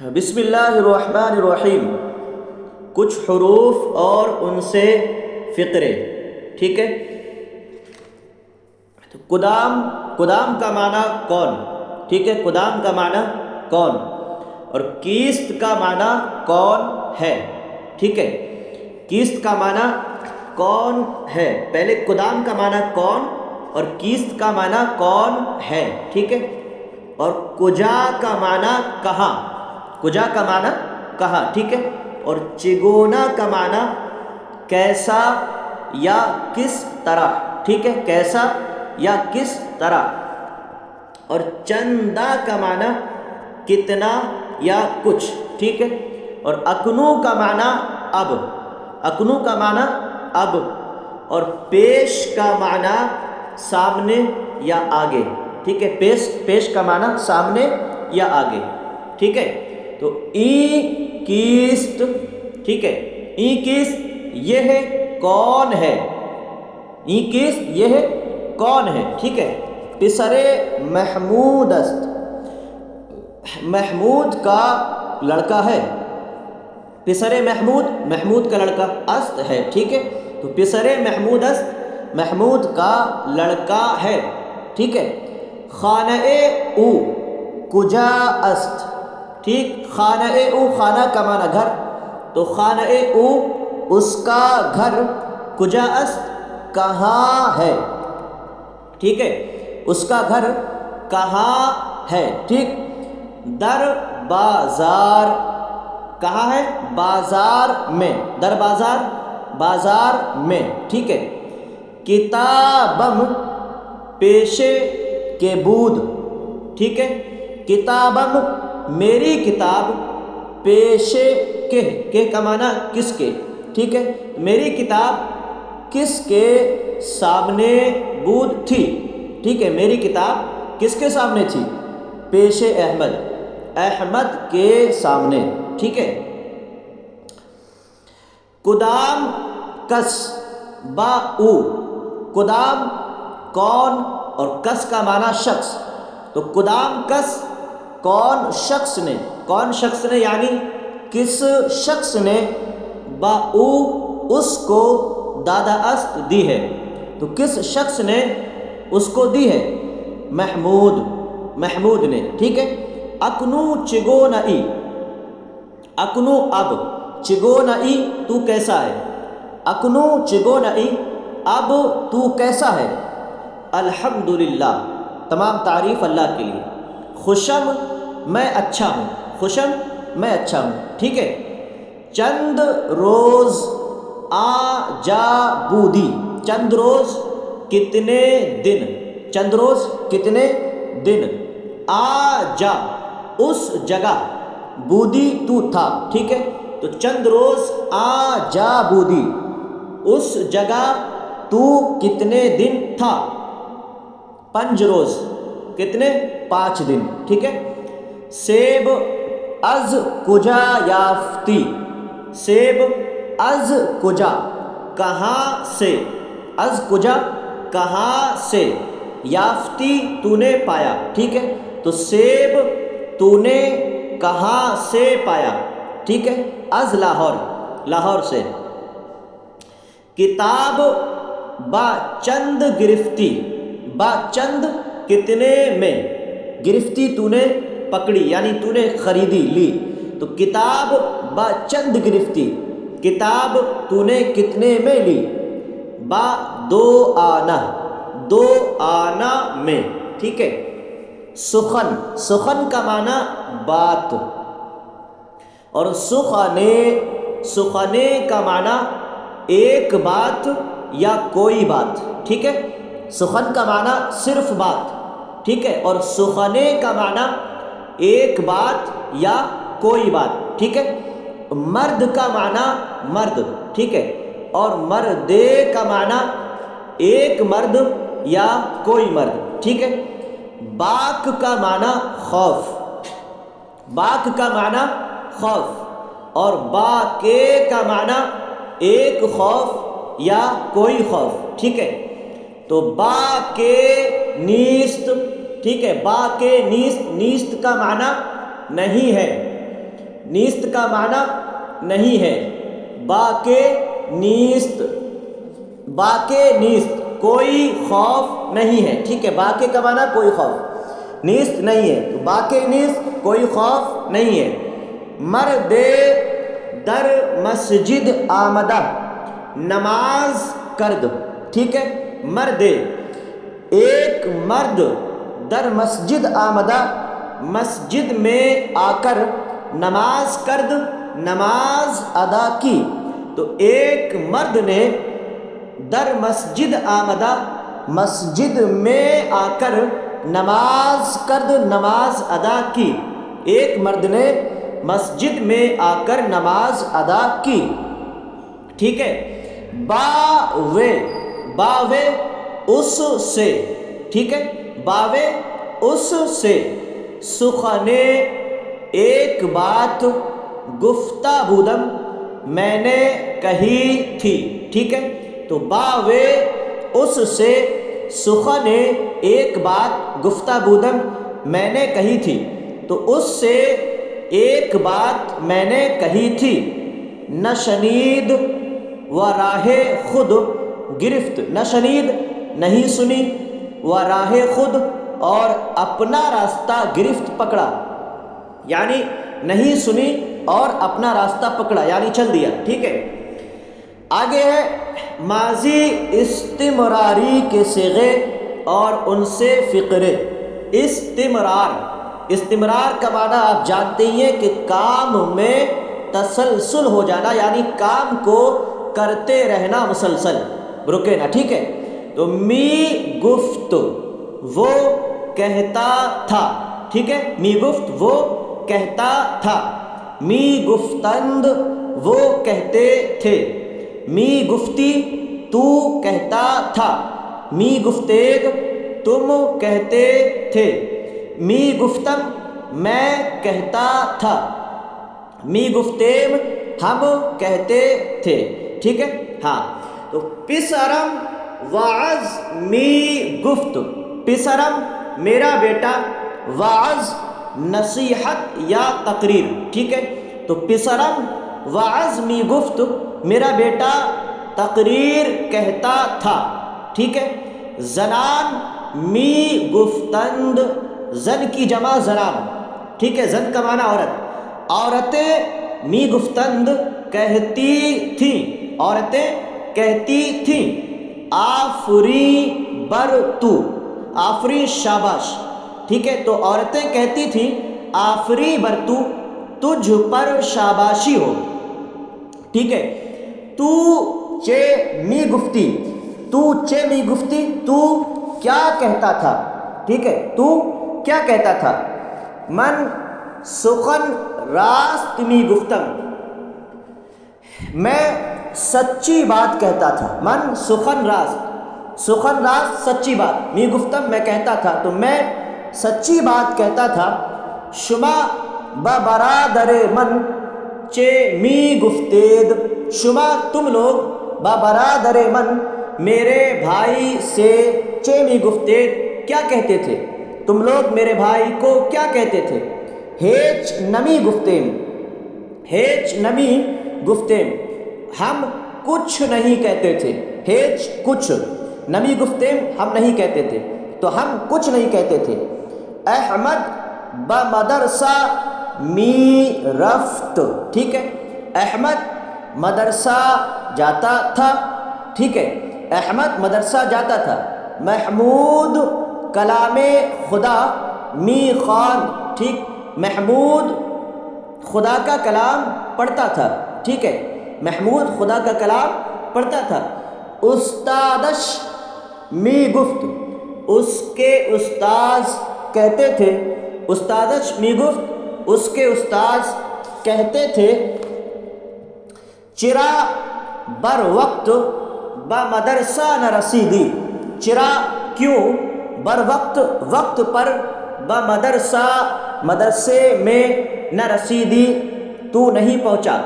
بسم اللہ الرحمن الرحیم۔ کچھ حروف اور ان سے فقرے، ٹھیک ہے۔ تو قدام کا معنی کون، ٹھیک ہے، قدام کا معنی کون، اور کیست کا معنی کون ہے، ٹھیک ہے۔ کیست کا معنی کون ہے، پہلے قدام کا معنی کون اور کیست کا معنی کون ہے، ٹھیک ہے۔ اور کجا کا معنی کہاں، کجا کا معنی کہاں، ٹھیک ہے۔ اور چگونا کا معنی کیسا یا کس طرح، ٹھیک ہے، کیسا یا کس طرح۔ اور چندا کا معنی کتنا یا کچھ، ٹھیک ہے۔ اور اکنو کا معنی اب، اکنو کا معنی اب۔ اور پیش کا معنی سامنے یا آگے، ٹھیک ہے، پیش کا معنی سامنے یا آگے، ٹھیک ہے۔ تو ای کیست، ٹھیک ہے، ای کیست یہ ہے کون ہے، ای کیست یہ ہے کون ہے، ٹھیک ہے۔ پسر محمود است، محمود کا لڑکا ہے، پسر محمود، محمود کا لڑکا، است ہے، ٹھیک ہے۔ تو پسر محمود است، محمود کا لڑکا ہے، ٹھیک ہے۔ خانہ او کجا است، ٹھیک، خانہ او، خانہ کا معنی گھر، تو خانہ او اس کا گھر، کجا است کہاں ہے، ٹھیک ہے، اس کا گھر کہاں ہے، ٹھیک۔ در بازار کہاں ہے، بازار میں، در بازار، بازار میں، ٹھیک ہے۔ کتابم پیشے کے بود، ٹھیک ہے، کتابم میری کتاب، پیشے کے کا معنی کس کے، ٹھیک ہے، میری کتاب کس کے سامنے بود تھی، ٹھیک ہے، میری کتاب کس کے سامنے تھی، پیش احمد، احمد کے سامنے، ٹھیک ہے۔ قدام کس با او، قدام کون اور کس کا معنی شخص، تو قدام کس کون شخص نے، کون شخص نے یعنی کس شخص نے، با او اس کو دادا است دی ہے، تو کس شخص نے اس کو دی ہے، محمود، محمود نے، ٹھیک ہے۔ اکنو چگونئی، اکنو اب، چگونئی تو کیسا ہے، اکنو چگونئی اب تو کیسا ہے۔ الحمدللہ تمام تعریف اللہ کے لیے، خوشم میں اچھا ہوں، خوشم میں اچھا ہوں، ٹھیک ہے۔ چند روز آ جا بودی، چند روز کتنے دن، چند روز کتنے دن، آ جا اس جگہ، بودی تو تھا، ٹھیک ہے۔ تو چند روز آ جا بودی اس جگہ تو کتنے دن تھا، پنج روز کتنے، 5 دن، ٹھیک ہے۔ سیب از کجا یافتی، سیب از کجا کہاں سے، از کجا کہاں سے، یافتی تو نے پایا، ٹھیک ہے۔ تو سیب تو نے کہاں سے پایا، ٹھیک ہے، از لاہور، لاہور سے۔ کتاب با چند گرفتی، با چند کتنے میں، گرفتی تو نے پکڑی یعنی تو نے خریدی، لی، تو کتاب با چند گرفتی، کتاب تو نے کتنے میں لی، با دو آنا، دو آنا میں، ٹھیک ہے۔ سخن، سخن کا معنی بات، اور سخنے، سخنے کا معنی ایک بات یا کوئی بات، ٹھیک ہے۔ سخن کا معنی صرف بات، ٹھیک ہے، اور سخنے کا معنی ایک بات یا کوئی بات، ٹھیک ہے۔ مرد کا معنی مرد، ٹھیک ہے، اور مردے کا معنی ایک مرد یا کوئی مرد، ٹھیک ہے۔ باک کا معنی خوف، باک کا معنی خوف، اور باکے کا معنی ایک خوف یا کوئی خوف، ٹھیک ہے۔ تو با کے نیست، ٹھیک ہے، با کے نیست، نیست کا معنی نہیں ہے، نیست کا معنی نہیں ہے، با کے نیست، با کے نیست کوئی خوف نہیں ہے، ٹھیک ہے، با کے کا معنی کوئی خوف، نیست نہیں ہے، تو با کے نیست کوئی خوف نہیں ہے۔ مرد در مسجد آمدہ، نماز کرد، ٹھیک ہے، مرد ایک مرد در مسجد آمدہ، مسجد میں آ کر نماز کرد، نماز ادا کی، تو ایک مرد نے در مسجد آمدہ، مسجد میں آ کر نماز کرد، نماز ادا کی، ایک مرد نے مسجد میں آ کر نماز ادا کی، ٹھیک ہے۔ باوے، باوے اس سے، ٹھیک ہے، باوے اس سے، سخنے ایک بات، گفتہ بودم میں نے کہی تھی، ٹھیک ہے، تو باوے اس سے، سخنے ایک بات، گفتہ بودم میں نے کہی تھی، تو اس سے ایک بات میں نے کہی تھی۔ نشنید و راہ خود گرفت، نشنید نہیں سنی، و راہ خود اور اپنا راستہ، گرفت پکڑا، یعنی نہیں سنی اور اپنا راستہ پکڑا یعنی چل دیا، ٹھیک ہے۔ آگے ہے ماضی استمراری کے صیغے اور ان سے فقرے۔ استمرار، استمرار کا معنی آپ جانتے ہی ہیں کہ کام میں تسلسل ہو جانا، یعنی کام کو کرتے رہنا مسلسل، رکے نا، ٹھیک ہے۔ تو می گفت وہ کہتا تھا، ٹھیک ہے، می گفت وہ کہتا تھا، می گفتند وہ کہتے تھے، می گفتی تو کہتا تھا، می گفتید تم کہتے تھے، می گفتم میں کہتا تھا، می گفتیم ہم کہتے تھے، ٹھیک ہے۔ ہاں، تو پسرم وعظ می گفت، پسرم میرا بیٹا، وعظ نصیحت یا تقریر، ٹھیک ہے، تو پسرم وعظ می گفت میرا بیٹا تقریر کہتا تھا، ٹھیک ہے۔ زنان می گفتند، زن کی جمع زنان، ٹھیک ہے، زن کا معنی عورت، عورتیں می گفتند کہتی تھیں، عورتیں کہتی تھیں، آفری بر تو، آفری شاباش، ٹھیک ہے، تو عورتیں کہتی تھیں آفری بر تو، تجھ پر شاباشی ہو، ٹھیک ہے۔ تو چے می گفتی، تو چے می گفتی، تو کیا کہتا تھا، ٹھیک ہے، تو کیا کہتا تھا۔ من سخن راست می گفتم، میں سچی بات کہتا تھا، من سخن راست، سخن راست سچی بات، می گفتم میں کہتا تھا، تو میں سچی بات کہتا تھا۔ شما با برادر من چے می گفتید، شما تم لوگ با برادر من میرے بھائی سے، چے می گفتید کیا کہتے تھے، تم لوگ میرے بھائی کو کیا کہتے تھے۔ ہیچ نمی گفتیم، ہیچ نمی گفتیم ہم کچھ نہیں کہتے تھے، ہیچ کچھ، نمی گفتیم ہم نہیں کہتے تھے، تو ہم کچھ نہیں کہتے تھے۔ احمد بمدرسہ می رفت، ٹھیک ہے، احمد مدرسہ جاتا تھا، ٹھیک ہے، احمد مدرسہ جاتا تھا۔ محمود کلام خدا می خوان، ٹھیک، محمود خدا کا کلام پڑھتا تھا، ٹھیک ہے، محمود خدا کا کلام پڑھتا تھا۔ استادش می گفت، اس کے استاذ کہتے تھے، استادش می گفت اس کے استاذ کہتے تھے۔ چرا بر وقت بمدرسہ نہ رسیدی، چرا کیوں، بر وقت وقت پر، بمدرسہ مدرسے میں، نہ رسیدی تو نہیں پہنچا،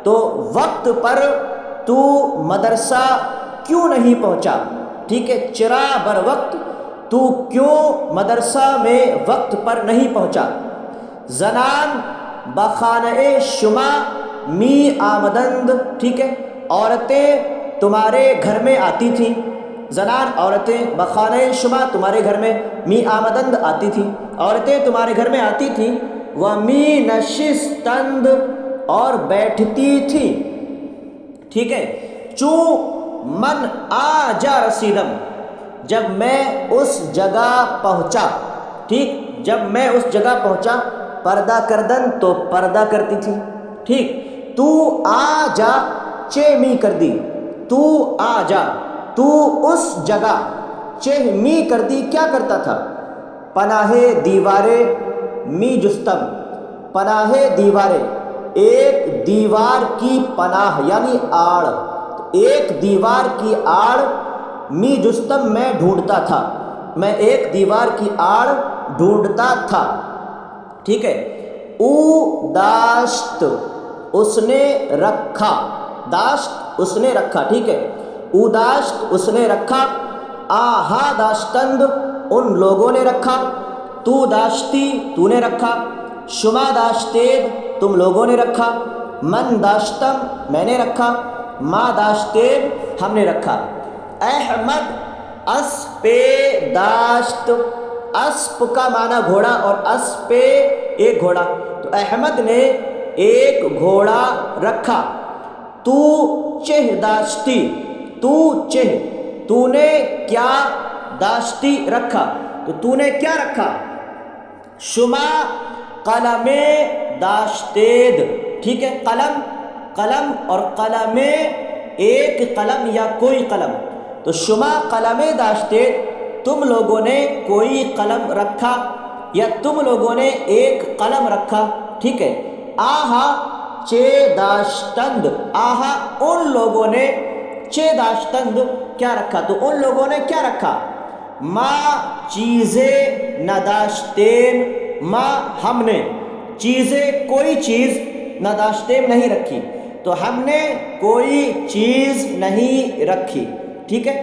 تو وقت پر تو مدرسہ کیوں نہیں پہنچا، ٹھیک ہے، چرا بر وقت تو کیوں مدرسہ میں وقت پر نہیں پہنچا۔ زنان بخانہ شما می آمدند، ٹھیک ہے، عورتیں تمہارے گھر میں آتی تھیں، زنان عورتیں بخانہ شما تمہارے گھر میں، می آمدند آتی تھیں، عورتیں تمہارے گھر میں آتی تھیں، ومی نشستند اور بیٹھتی تھیں، ٹھیک ہے، چوں من آ جا رسیدم جب میں اس جگہ پہنچا، ٹھیک، جب میں اس جگہ پہنچا، پردہ کردن تو پردہ کرتی تھی، ٹھیک، تو آ جا چہ می کر دی، تو آ جا، تو اس جگہ، چہ می کر دی، کیا کرتا تھا؟ پناہ دیوارے می جستم، پناہ دیوارے، ایک دیوار کی پناہ یعنی آڑ، ایک دیوار کی آڑ، می جستم میں ڈھونڈتا تھا، میں ایک دیوار کی آڑ ڈھونڈتا تھا، ٹھیک ہے، او داشت اس نے رکھا، داشت اس نے رکھا، ٹھیک ہے، او داشت اس نے رکھا، آہا داشتند ان لوگوں نے رکھا، تو داشتی تو نے رکھا، شما داشتید تم لوگوں نے رکھا، من داشتم میں نے رکھا، ما داشتید ہم نے رکھا، احمد اسپ داشت، اسپ کا معنی گھوڑا اور اسپ ایک گھوڑا، تو احمد نے ایک گھوڑا رکھا، تو چہ داشتی، تو چہ تو نے کیا داشتی رکھا، تو تو نے کیا رکھا؟ شما قلم داشتید، ٹھیک ہے، قلم، قلم اور قلم ایک قلم یا کوئی قلم، تو شما قلم داشتید تم لوگوں نے کوئی قلم رکھا یا تم لوگوں نے ایک قلم رکھا، ٹھیک ہے، آہا چہ داشتند، آہا ان لوگوں نے، چہ داشتند کیا رکھا، تو ان لوگوں نے کیا رکھا؟ ما چیزیں نداشتیم، ما ہم نے، چیزیں کوئی چیز، نداشتیم نہیں رکھی، تو ہم نے کوئی چیز نہیں رکھی، ٹھیک ہے،